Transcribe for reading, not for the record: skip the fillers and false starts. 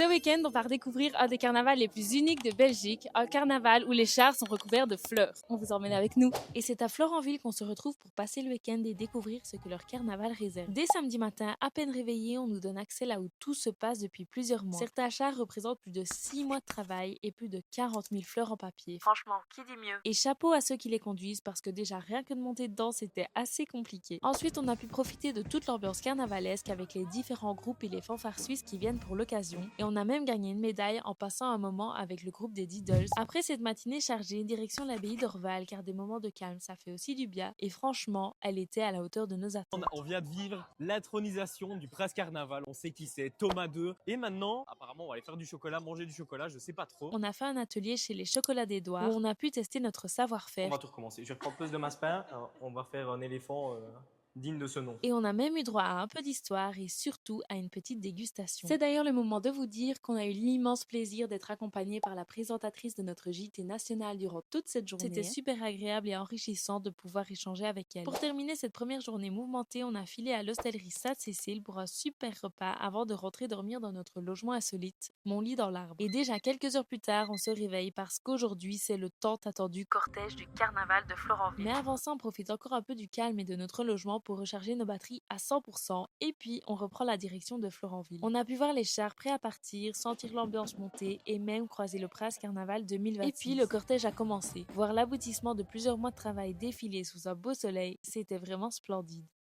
Ce week-end, on part découvrir un des carnavals les plus uniques de Belgique, un carnaval où les chars sont recouverts de fleurs. On vous emmène avec nous. Et c'est à Florenville qu'on se retrouve pour passer le week-end et découvrir ce que leur carnaval réserve. Dès samedi matin, à peine réveillés, on nous donne accès là où tout se passe depuis plusieurs mois. Certains chars représentent plus de 6 mois de travail et plus de 40 000 fleurs en papier. Franchement, qui dit mieux? Et chapeau à ceux qui les conduisent parce que déjà rien que de monter dedans, c'était assez compliqué. Ensuite, on a pu profiter de toute l'ambiance carnavalesque avec les différents groupes et les fanfares suisses qui viennent pour l'occasion. Et on a même gagné une médaille en passant un moment avec le groupe des Diddles. Après cette matinée chargée, direction l'abbaye d'Orval, car des moments de calme, ça fait aussi du bien. Et franchement, elle était à la hauteur de nos attentes. On vient de vivre l'intronisation du prince carnaval. On sait qui c'est, Thomas II. Et maintenant, apparemment, on va aller faire du chocolat, manger du chocolat, je sais pas trop. On a fait un atelier chez les Chocolats d'Edouard où on a pu tester notre On savoir-faire. va tout recommencer. Je vais reprendre plus de massepain. On va faire un éléphant digne de ce nom. Et on a même eu droit à un peu d'histoire et surtout à une petite dégustation. C'est d'ailleurs le moment de vous dire qu'on a eu l'immense plaisir d'être accompagné par la présentatrice de notre JT national durant toute cette journée. C'était super agréable et enrichissant de pouvoir échanger avec elle. Pour terminer cette première journée mouvementée, on a filé à l'hostellerie Sainte-Cécile pour un super repas avant de rentrer dormir dans notre logement insolite, mon lit dans l'arbre. Et déjà quelques heures plus tard, on se réveille parce qu'aujourd'hui, c'est le tant attendu cortège du carnaval de Florenville. Mais avant ça, on profite encore un peu du calme et de notre logement pour recharger nos batteries à 100% et puis on reprend la direction de Florenville. On a pu voir les chars prêts à partir, sentir l'ambiance monter et même croiser le Prince Carnaval 2026. Et puis le cortège a commencé. Voir l'aboutissement de plusieurs mois de travail défiler sous un beau soleil, c'était vraiment splendide.